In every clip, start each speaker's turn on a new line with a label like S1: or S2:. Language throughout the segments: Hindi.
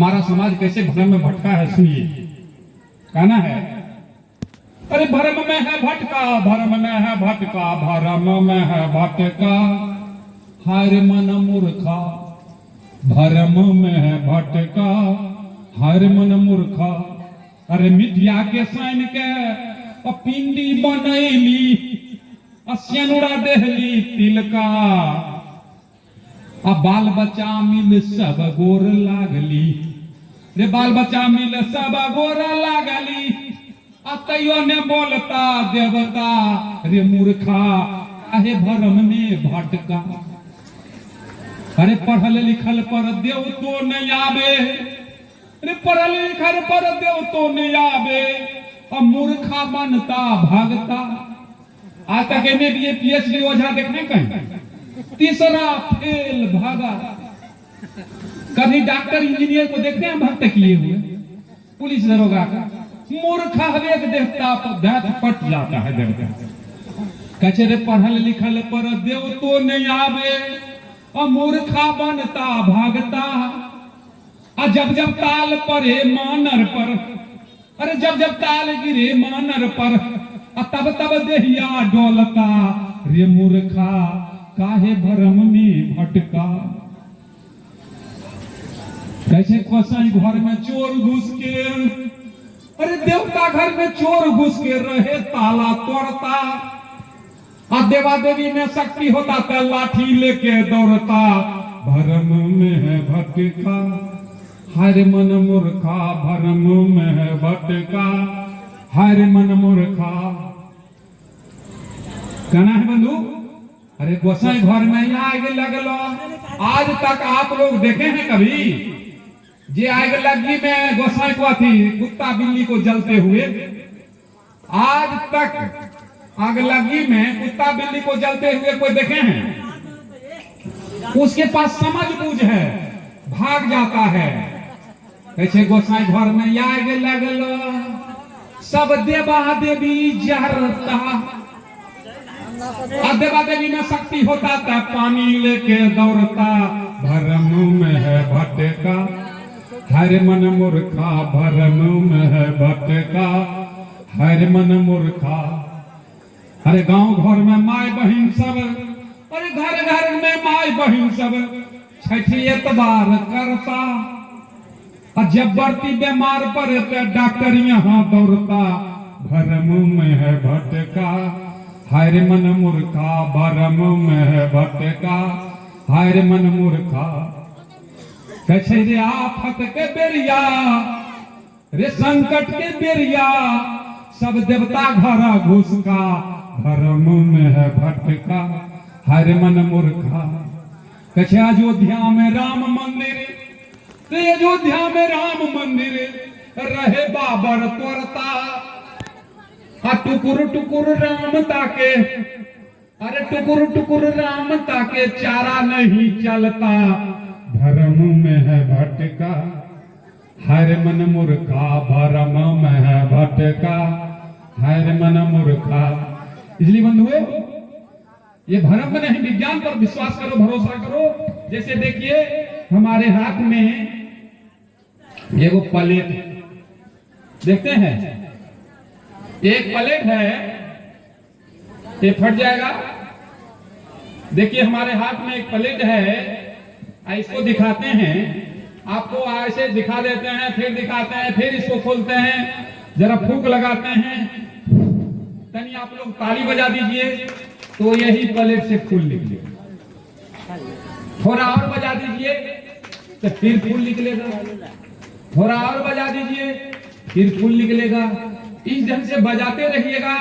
S1: हमारा समाज कैसे भ्रम में भटका है, सुनिए। कहना है, अरे भरम में है भटका, भरम में है भटका, भरम में है भटका, हर मन मूर्खा, भरम में है भटका, हर मन मूर्खा। अरे मिथिया के सान के पिंडी बनैली, सियनुरा देहली तिलका, अब बाल बच्चा मिल सब गोर लागली, रे बाल बच्चा मिल सब गोर लागली, तैयो ने बोलता देवता रे मूर्खा, काहे भरम में भटका। अरे पढ़ल लिखल पर देव तो नहीं आवे, रे पढ़ल लिखल पर देव तो नहीं आवे, अब मूर्खा बनता भागता। आज तक MA PhD ओझा देखने कहीं, तीसरा फेल भागा। कभी डॉक्टर इंजीनियर को देखते हैं भक्त किए हुए, पुलिस दरोगा का, मूर्खा हवेक देखता दांत पट जाता है देवता। कचरे पढ़ल लिखल पर देव तो नहीं आवे, और मूर्खा बनता भागता। जब जब ताल परे मानर पर, अरे जब जब ताल गिरे मानर पर, तब तब देहिया डोलता, रे मूर्खा काहे भरम में भटका। कैसे गोसाई घर में चोर घुस के, अरे देवता घर में चोर घुस के रहे ताला तोड़ता, और देवा देवी में शक्ति होता तो लाठी लेके दौड़ता, भरम में है भटका, हर मन मूर्खा, भरम में है भटका, हर मन मूर्खा। कहना है बंधु, अरे गोसाई घर में आग लगलो। आज तक आप लोग देखे हैं कभी जे आग लगी में गोसाई को थी कुत्ता बिल्ली को जलते हुए? आज तक आग लगी में कुत्ता बिल्ली को जलते हुए कोई देखे हैं? उसके पास समझ बूझ है, भाग जाता है। कैसे गोसाई घर में आग लगलो, सब देवा देवी जरता, देवा देवी में शक्ति होता था पानी लेके दौड़ता, भरम में है भटका, हर मन मूर्खा, भरम में है भटका, हर मन मूर्खा। अरे गांव घर में माय बहन सब, अरे घर घर में माय बहन सब छठी एतबार करता, और जब बढ़ती बीमार पड़े तो डॉक्टर यहाँ दौड़ता, भरम में है भटका, हर मन मूर्खा, भरम में है भटका, हर मन मूर्खा। कैसे रे आफत के बेरिया, रे संकट के बेरिया, सब देवता घर घुसका, भरम में है भटका, हर मन मूर्खा। कैसे अयोध्या में राम मंदिर, अयोध्या में राम मंदिर रहे बाबर तोड़ता, टुकुर टुकुर राम ताके, अरे टुकुर टुकुर राम ताके चारा नहीं चलता, भरम में है भटका, हर मन मूर्खा, भरम में है भटका, हर मन मूर्खा। इसलिए बंधुओं, ये भरम में नहीं, विज्ञान पर विश्वास करो, भरोसा करो। जैसे देखिए हमारे हाथ में ये वो प्लेट देखते हैं, एक प्लेट है, ये फट जाएगा। देखिए हमारे हाथ में एक प्लेट है, इसको दिखाते हैं, आपको ऐसे दिखा देते हैं, फिर दिखाते हैं, फिर इसको खोलते हैं, जरा फूंक लगाते हैं, तनी आप लोग ताली बजा दीजिए तो यही प्लेट से फूल निकले। थोड़ा और बजा दीजिए तो फिर फूल निकलेगा, थोड़ा और बजा दीजिए फिर फूल निकलेगा। इस ढंग से बजाते रहिएगा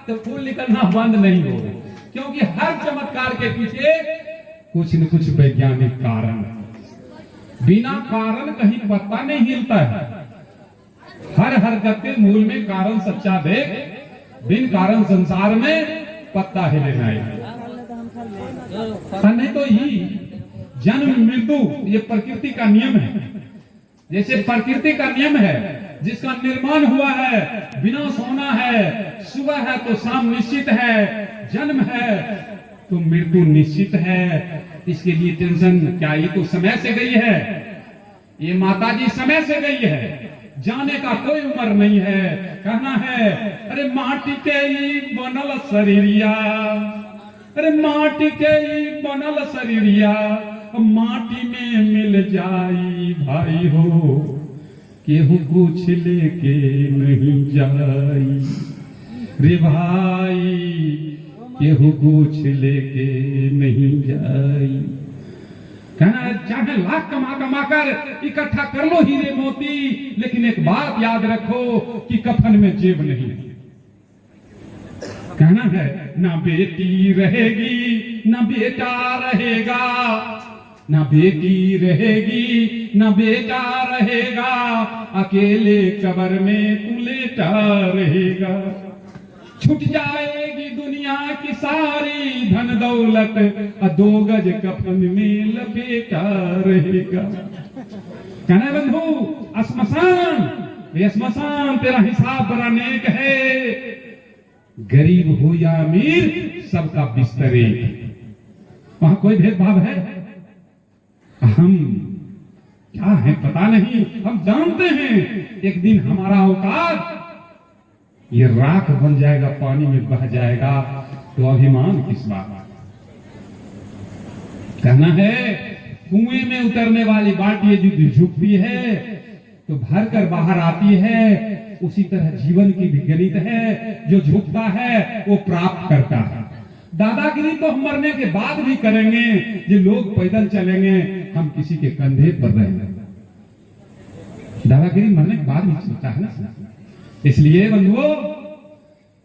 S1: तो फूल निकलना बंद नहीं होगा, क्योंकि हर चमत्कार के पीछे कुछ न कुछ वैज्ञानिक कारण है। बिना कारण कहीं पत्ता नहीं हिलता है। हर हरकत के मूल में कारण सच्चा देख, बिन कारण संसार में पत्ता हिले नहीं। नहीं तो ही जन्म मृत्यु ये प्रकृति का नियम है। जैसे प्रकृति का नियम है, जिसका निर्माण हुआ है, विनाश होना है, सुबह है तो शाम निश्चित है, जन्म है तो मृत्यु निश्चित है। इसके लिए टेंशन क्या, ये तो समय से गई है। ये माता जी समय से गई है, जाने का कोई उम्र नहीं है। कहना है अरे माटी के ही बनल शरीरिया, अरे माटी के ही बनल शरीरिया, माटी में मिल जाई भाई हो, केहू कुछ लेके नहीं जाई रे भाई, केहू कुछ लेके नहीं जाई। कहना चाहे लाख कमा कर इकट्ठा कर लो हीरे मोती, लेकिन एक बात याद रखो कि कफन में जेब नहीं। कहना है ना बेटी रहेगी ना बेटा रहेगा, ना बेटी रहेगी ना बेटा रहेगा, अकेले कब्र में तू लेटा रहेगा। छूट जाएगी दुनिया की सारी धन दौलत, दो गज कफन में लपेटा रहेगा। कहना बंधु श्मशान तेरा हिसाब बड़ा नेक है, गरीब हो या अमीर सबका बिस्तर एक, वहां कोई भेदभाव है? हम क्या है पता नहीं, हम जानते हैं एक दिन हमारा औकात ये राख बन जाएगा, पानी में बह जाएगा, तो अभिमान किस बात। कहना है कुएं में उतरने वाली बाल्टी जो झुकती है तो भर कर बाहर आती है, उसी तरह जीवन की भी गणित है, जो झुकता है वो प्राप्त करता है। दादागिरी तो हम मरने के बाद भी करेंगे, जो लोग पैदल चलेंगे हम किसी के कंधे पर रहेंगे। दादागिरी मरने के बाद भी चलता है ना। इसलिए बंधुओं,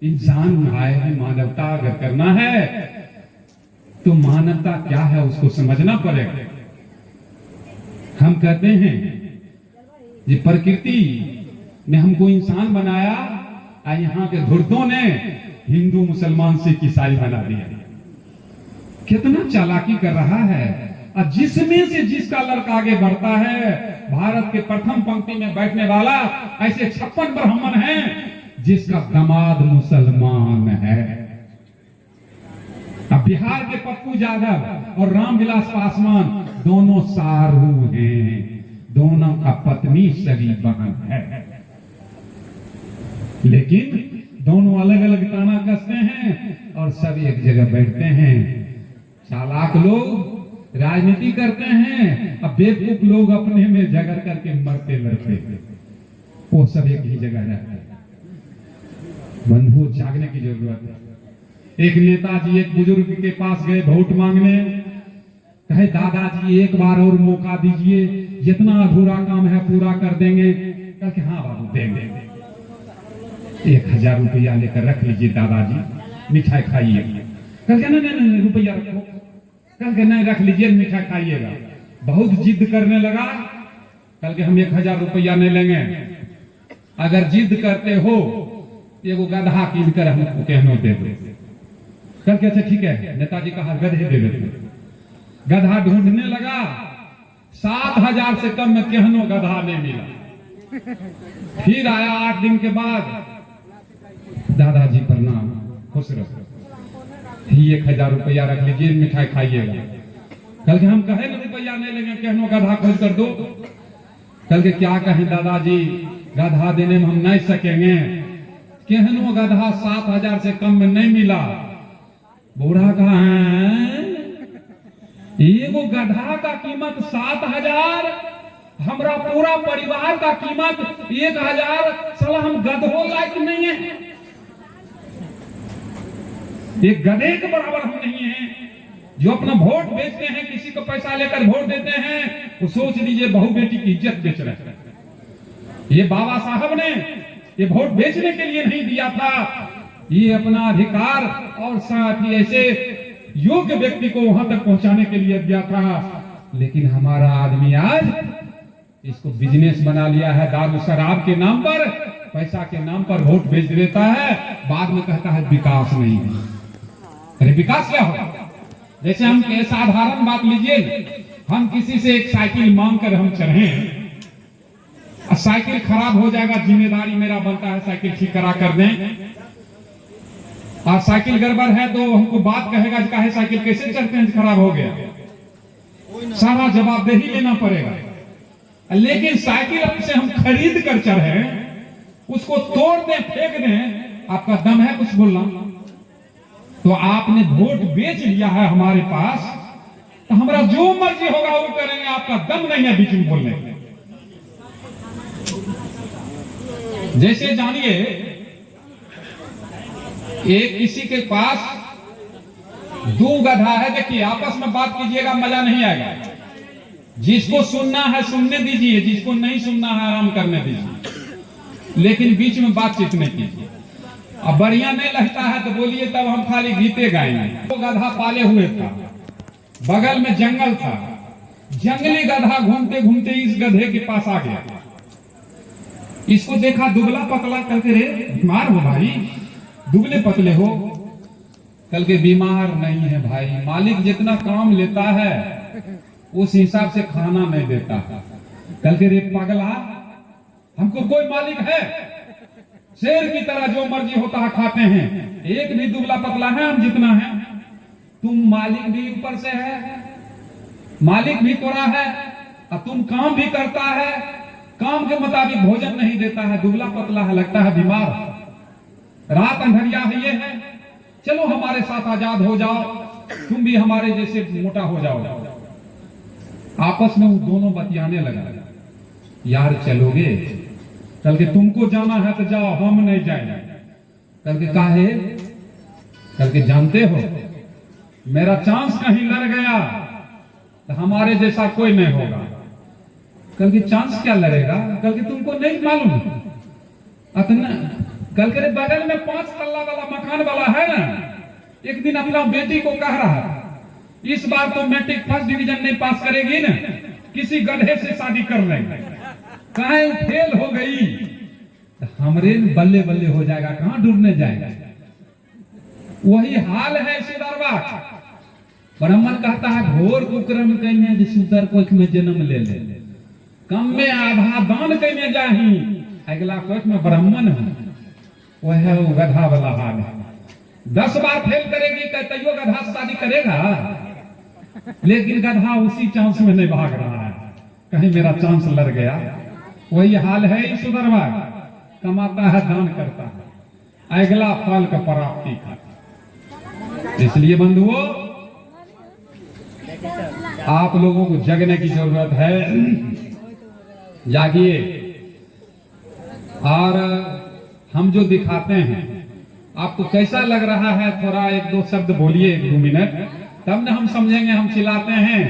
S1: इंसान आए हैं मानवता अगर करना है तो मानवता क्या है उसको समझना पड़ेगा। हम कहते हैं ये प्रकृति ने हमको इंसान बनाया, और यहाँ के धुर्तों ने हिंदू मुसलमान सिख ईसाई बना दिया। कितना चालाकी कर रहा है, और जिसमें से जिसका लड़का आगे बढ़ता है, भारत के प्रथम पंक्ति में बैठने वाला ऐसे 56 ब्राह्मण हैं जिसका दामाद मुसलमान है। अब बिहार के पप्पू यादव और रामविलास पासवान दोनों सारू हैं, दोनों का पत्नी सगी बहन है, लेकिन दोनों अलग अलग ताना कसते हैं और सब एक जगह बैठते हैं। चालाक लोग राजनीति करते हैं, अब बेवकूफ लोग अपने में झगड़ करके मरते लड़ते, वो सब एक ही जगह रहते हैं। बंधु जागने की जरूरत है। एक नेताजी एक बुजुर्ग के पास गए वोट मांगने, कहे दादाजी एक बार और मौका दीजिए, जितना अधूरा काम है पूरा कर देंगे। कल के हाँ बाबू देंगे, 1000 रुपया लेकर रख लीजिए दादाजी, मिठाई खाइए। कल के नहीं रुपया रखो, कल के नहीं रख लीजिए मिठाई खाइएगा। बहुत जिद करने लगा, कल के हम 1000 रुपया नहीं लेंगे, अगर जिद करते हो एगो गधा कीन कर हमको कहनो दे दो। कल के अच्छा ठीक है, नेताजी कहा गधे दे देते। गधा ढूंढने लगा, 7000 से कम में कहनो गधा नहीं मिला। फिर आया 8 दिन के बाद, दादाजी प्रणाम, खुश रहो, 1000 रुपया रख लीजिए, मिठाई खाइएगा। कल के हम कहे ना रुपया नहीं लेंगे, कहनो गधा खोज कर दो। कल के क्या कहें दादाजी, गधा देने में हम नहीं सकेंगे, कहनो गधा 7000 से कम में नहीं मिला। बूढ़ा कहा एगो गधा का कीमत 7000, हमरा पूरा परिवार का कीमत 1000, साला हम गधों लायक नहीं है, एक गधे के बराबर हम नहीं हैं। जो अपना वोट बेचते हैं, किसी को पैसा लेकर वोट देते हैं, वो सोच लीजिए बहू बेटी की इज्जत बेच रहे हैं। ये बाबा साहब ने ये वोट बेचने के लिए नहीं दिया था, ये अपना अधिकार और साथ ही ऐसे योग्य व्यक्ति को वहां तक पहुंचाने के लिए दिया था। लेकिन हमारा आदमी आज इसको बिजनेस बना लिया है, दारू शराब के नाम पर, पैसा के नाम पर वोट बेच देता है, बाद में कहता है विकास नहीं है। अरे विकास क्या होगा? जैसे हम साधारण बात लीजिए, हम किसी से एक साइकिल मांग कर हम चढ़े, साइकिल खराब हो जाएगा, जिम्मेदारी मेरा बनता है साइकिल ठीक करा कर दें। और साइकिल गड़बड़ है तो हमको बात कहेगा काहे साइकिल कैसे चढ़ते हैं खराब हो गया, सारा जवाबदेही लेना पड़ेगा। लेकिन साइकिल से हम खरीद कर चढ़े, उसको तोड़ दें, फेंक दें, आपका दम है कुछ बोलना? तो आपने वोट बेच लिया है हमारे पास, तो हमारा जो मर्जी होगा वो करेंगे, आपका दम नहीं है बीच में बोलने के। जैसे जानिए, एक किसी के पास 2 गधा है, देखिए आपस में बात कीजिएगा, मजा नहीं आएगा। जिसको सुनना है सुनने दीजिए, जिसको नहीं सुनना है आराम करने दीजिए, लेकिन बीच में बातचीत नहीं कीजिए। अब बढ़िया नहीं लगता है तो बोलिए, तब हम खाली गीते गाएंगे। वो गधा पाले हुए था, बगल में जंगल था, जंगली गधा घूमते घूमते इस गधे के पास आ गया। इसको देखा दुबला पतला, करके रे बीमार हो भाई, दुबले पतले हो? कल के बीमार नहीं है भाई, मालिक जितना काम लेता है उस हिसाब से खाना नहीं देता। कल के रे पागला, हमको कोई मालिक है? शेर की तरह जो मर्जी होता है खाते हैं, एक भी दुबला पतला है हम जितना है। तुम मालिक भी ऊपर से है, मालिक भी तोड़ा है, और तुम काम भी करता है, काम के मुताबिक भोजन नहीं देता है, दुबला पतला है, लगता है बीमार। रात अंधरिया है, ये है, चलो हमारे साथ आजाद हो जाओ, तुम भी हमारे जैसे मोटा हो जाओ। आपस में वो दोनों बतियाने लगा, यार चलोगे? कल के तुमको जाना है तो जाओ, हम नहीं जाएंगे। कल के काहे? कल के जानते हो मेरा चांस कहीं लड़ गया तो हमारे जैसा कोई नहीं होगा। कल के चांस क्या लड़ेगा? कल के तुमको नहीं मालूम अतना? कल के बगल में 5 तल्ला वाला मकान वाला है ना, एक दिन अपना बेटी को कह रहा है, इस बार तो मैट्रिक फर्स्ट डिवीजन नहीं पास करेगी ना, किसी गधे से शादी कर लेंगे। कहा फेल हो गई तो हमरे बल्ले बल्ले हो जाएगा, कहां डूबने जाएगा? वही हाल है सुदरवा। ब्राह्मण कहता है घोर कुकर्म कहीं जो सुतर कोख में जन्म ले ले, कम में आधा दान कहीं जाही, अगला कोख में ब्राह्मण है। वह है वो गधा वाला हाल है। 10 बार फेल करेगी तैयो गधा से शादी करेगा, लेकिन गधा उसी चांस में नहीं भाग रहा है, कहीं मेरा चांस लड़ गया। वही हाल है सुदरवा, कमाता है दान करता है, अगला फल का प्राप्ति का। इसलिए बंधुओं, आप लोगों को जगने की जरूरत है, जागिए। और हम जो दिखाते हैं आपको कैसा लग रहा है, थोड़ा 1-2 शब्द बोलिए, 1-2 मिनट, तब ना हम समझेंगे। हम चिल्लाते हैं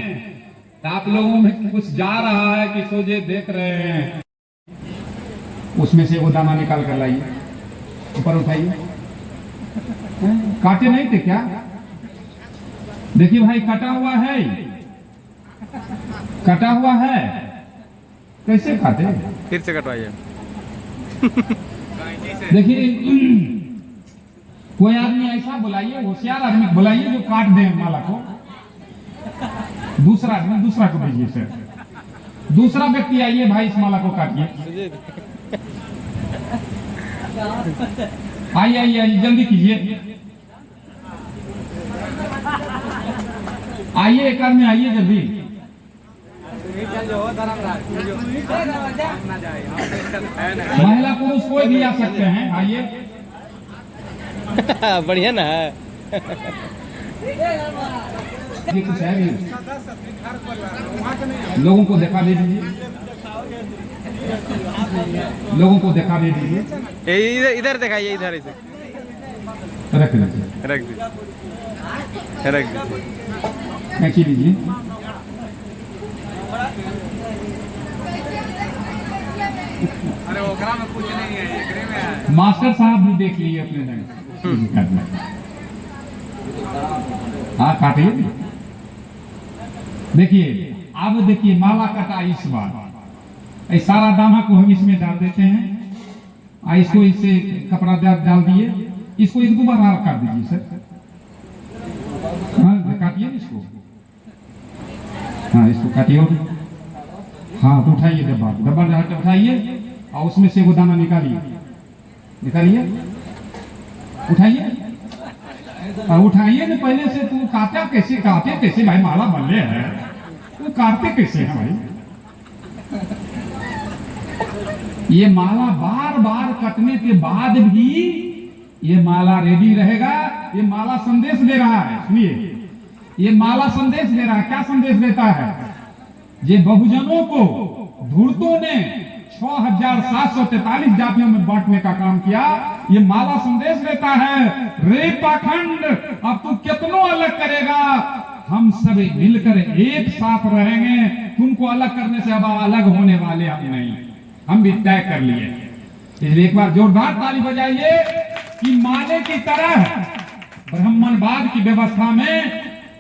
S1: तो आप लोगों में कुछ जा रहा है कि सोचे देख रहे हैं। उसमें से वो दाना निकाल कर लाइए, ऊपर उठाइए। काटे नहीं थे क्या? देखिए भाई, कटा हुआ है, कटा हुआ है, कैसे काटे?
S2: फिर से कटवाइए।
S1: देखिए, कोई आदमी ऐसा बुलाइए, होशियार आदमी बुलाइए जो काट दे माला को। दूसरा आदमी, दूसरा को भेजिए सर, दूसरा व्यक्ति आइए भाई, इस माला को काटिए। आइए आइए आइए, जल्दी कीजिए, आइए, एक आदमी आइए जल्दी। महिला पुरुष कोई भी आ सकते हैं, आइए।
S2: बढ़िया ना है।
S1: ये कुछ है नहीं, लोगों को दिखा दे दीजिए, लोगों को दिखा दे दीजिए।
S2: इधर दिखाइए, इधर इसे
S1: रख दीजिए,
S2: रख दीजिए, रख दीजिए,
S1: कैंची लीजिए।
S2: अरे ओकरा में कुछ नहीं है, एकरे में है।
S1: मास्टर साहब भी देख लीजिए अपने ढंग। हाँ काटिए। देखिए, अब देखिए माला कटा इस बार, इस सारा दाना को हम इसमें डाल देते हैं। इसको इससे कपड़ा डाल दिए, इसको 1-2 बार और काट दीजिए सर। हाँ काटिए इसको, हाँ इसको काटिए। हाँ तो उठाइए डब्बा, डब्बा उठाइए और उसमें से वो दाना निकालिए, निकालिए, उठाइए और उठाइए ना। पहले से तू काटे कैसे भाई, माला बल्ले है, तू काटते कैसे है भाई? ये माला बार बार कटने के बाद भी ये माला रेडी रहेगा। ये माला संदेश दे रहा है, सुनिए, ये माला संदेश दे रहा है। क्या संदेश देता है? ये बहुजनों को धूर्तों ने 6743 जातियों में बांटने का काम किया। ये माला संदेश देता है, रे पाखंड अब तू कितनों अलग करेगा, हम सब मिलकर एक साथ रहेंगे, तुमको अलग करने से अब अलग होने वाले हम नहीं, हम भी तय कर लिए। इसलिए एक बार जोरदार ताली बजाइए कि माले की तरह ब्राह्मणवाद की व्यवस्था में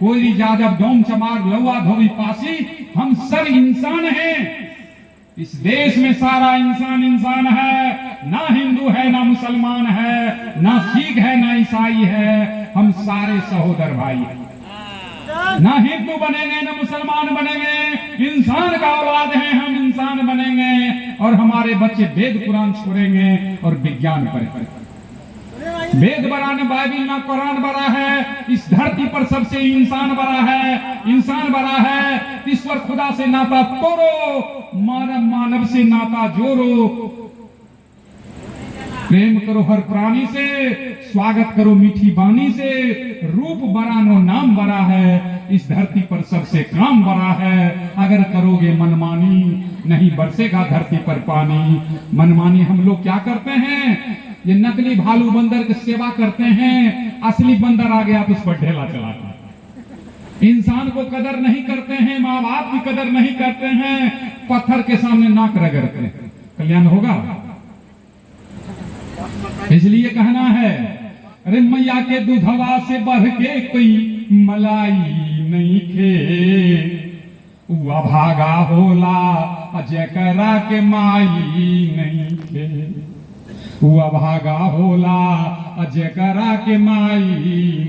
S1: कोई यादव डोम चमार लौआ धोबी पासी, हम सब इंसान हैं। इस देश में सारा इंसान इंसान है, ना हिंदू है ना मुसलमान है, ना सिख है ना ईसाई है, हम सारे सहोदर भाई हैं। ना हिंदू बनेंगे ना मुसलमान बनेंगे, इंसान का औलाद है, हम इंसान बनेंगे और हमारे बच्चे वेद कुरान छोड़ेंगे और विज्ञान पढ़ेंगे। वेद बड़ा न बाइबिल ना कुरान बड़ा है, इस धरती पर सबसे इंसान बड़ा है, इंसान बड़ा है। ईश्वर खुदा से नाता तोड़ो, मानव मानव से नाता जोड़ो, प्रेम करो हर प्राणी से, स्वागत करो मीठी बानी से, रूप बड़ा नो नाम बड़ा है, इस धरती पर सबसे काम बड़ा है। अगर करोगे मनमानी नहीं बरसेगा धरती पर पानी। मनमानी हम लोग क्या करते हैं, ये नकली भालू बंदर की सेवा करते हैं, असली बंदर आ गया तो उस पर ढेला चलाते हैं। इंसान को कदर नहीं करते हैं, माँ बाप की कदर नहीं करते हैं, पत्थर के सामने नाक रगड़ते हैं। कल्याण होगा? इसलिए कहना है, अरे मैया के दूधवा से बढ़ के कोई मलाई नहीं खे, हुआ भागा होला जकरा के माई नहीं खे, हुआ भागा होला जकरा के माई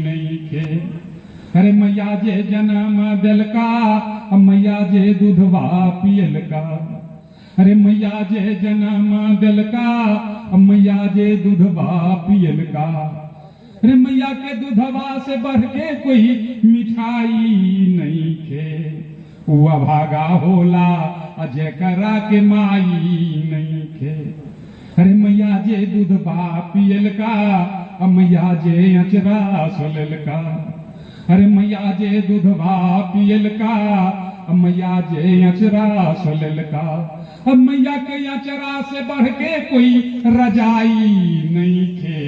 S1: नहीं खे। अरे मैया जे जन्म दिल का, मैया जे दूधवा पियल का, अरे मैया जे जन्म दिल का, मैया जे दूधवा पियल का, अरे मैया के दूधवा से बढ़ के कोई मिठाई नहीं खे, हुआ भागा होला जकरा के माई नहीं खे। अरे मैया जे दूधवा पियल का, मैया जे अचरा सोलल का, अरे मैया जे दूधवा पियल का, मैया जे अचरा सोलल का, अब मैया के अचरा से बढ़ के कोई रजाई नहीं खे,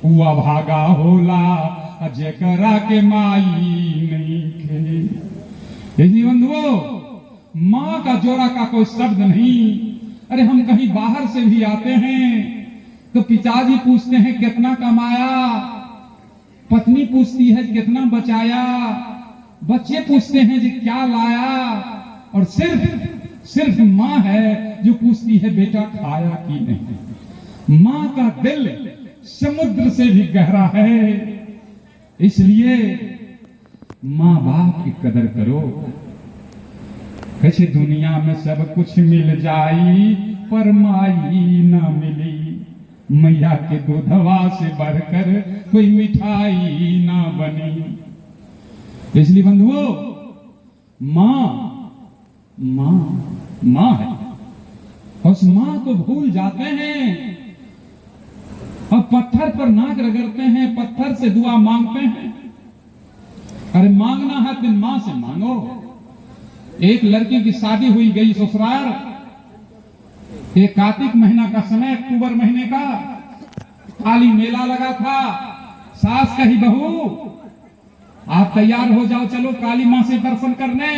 S1: हुआ भागा होला जकरा के माई नहीं खे। यदि बंधुओं, माँ का जोड़ा का कोई शब्द नहीं। अरे हम कहीं बाहर से भी आते हैं तो पिताजी पूछते हैं कितना कमाया, पत्नी पूछती है कितना बचाया, बच्चे पूछते हैं जी क्या लाया, और सिर्फ माँ है जो पूछती है बेटा खाया कि नहीं। माँ का दिल समुद्र से भी गहरा है। इसलिए माँ बाप की कदर करो। कैसे दुनिया में सब कुछ मिल जाई पर माई ना मिली, मैया के दूधवा से बढ़कर कोई मिठाई ना बनी। इसलिए बंधुओं, माँ है, उस माँ को भूल जाते हैं और पत्थर पर नाक रगड़ते हैं, पत्थर से दुआ मांगते हैं। अरे मांगना है तो माँ से मांगो। एक लड़की की शादी हुई, गई ससुराल, एक कार्तिक महीना का समय, अक्टूबर महीने का, काली मेला लगा था। सास कही बहू आप तैयार हो जाओ, चलो काली माँ से दर्शन करने।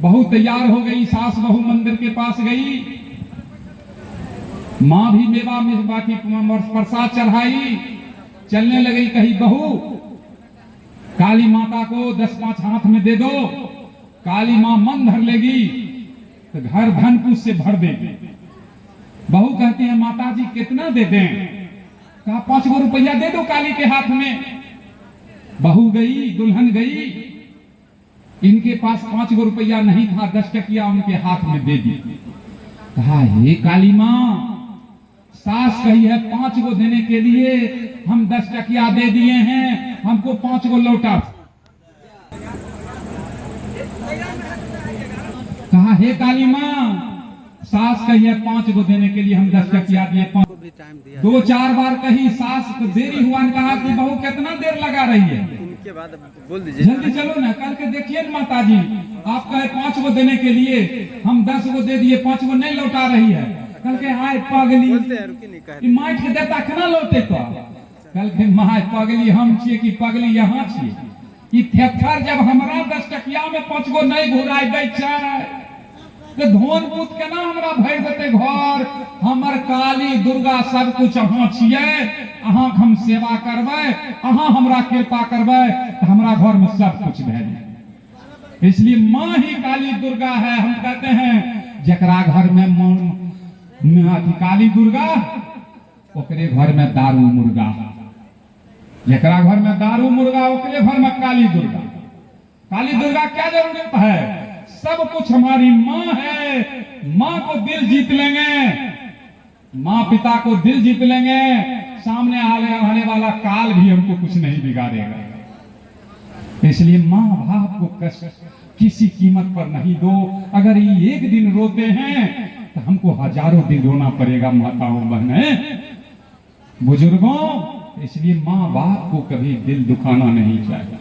S1: बहू तैयार हो गई, सास बहू मंदिर के पास गई। माँ भी मेवा में बाकी प्रसाद चढ़ाई, चलने लगी। कही बहू काली माता को 10-5 हाथ में दे दो, काली माँ मन भर लेगी तो घर धन कुछ से भर देगी। बहू कहती है माता जी कितना दे दें? कहा 5 गो रुपया दे दो काली के हाथ में। बहू गई, दुल्हन गई, इनके पास 5 गो रुपया नहीं था, 10 टकिया उनके हाथ में दे दी। कहा हे काली माँ, सास कही है 5 गो देने के लिए, हम 10 टकिया दे दिए हैं, हमको 5 गो लौटा। कहा हे काली माँ, सास कही है 5 गो देने के लिए हम 10 टकिया दिए, 5
S2: भी टाइम दिया
S1: 2-4 बार कही, सास तो देरी हुआ ने कहा कि बहू कितना देर लगा रही है,
S2: इनके बाद बोल दीजिए
S1: जल्दी चलो ना। कल के देखिए ना माता जी, आप कहे 5 गो देने के लिए, हम 10 गो दे दिए, 5 गो नहीं लौटा रही है। कल के हाय पगली
S2: बोलते हैं रुकी नहीं कह
S1: कि माइट के देता केना लौटे तो। कल के माय पगली हम छिए कि पगली यहाँ छिए। ई थेथर जब हमरा 10 टकिया में 5 गो नहीं घुराई दै छै तो धोन पूत केना हमरा भर देते घर। हमर काली दुर्गा सब कुछ अहाँ छिए, अहाँ हम सेवा करबै, अहाँ हमरा कृपा करबै तो हमरा घर में सब कुछ भे जाए। इसलिए माँ ही काली दुर्गा है। हम कहते हैं जकरा घर में अथी काली दुर्गा, ओकरे घर में दारू मुर्गा, जकरा घर में दारू मुर्गा ओकरे घर में काली दुर्गा। काली दुर्गा क्या जरूरत है, सब कुछ हमारी माँ है। माँ को दिल जीत लेंगे, माँ पिता को दिल जीत लेंगे, सामने आने वाला काल भी हमको कुछ नहीं बिगाड़ेगा। इसलिए माँ बाप को कष्ट किसी कीमत पर नहीं दो। अगर ये एक दिन रोते हैं तो हमको हजारों दिन रोना पड़ेगा माताओं बहनें बुजुर्गों। इसलिए माँ बाप को कभी दिल दुखाना नहीं चाहिए।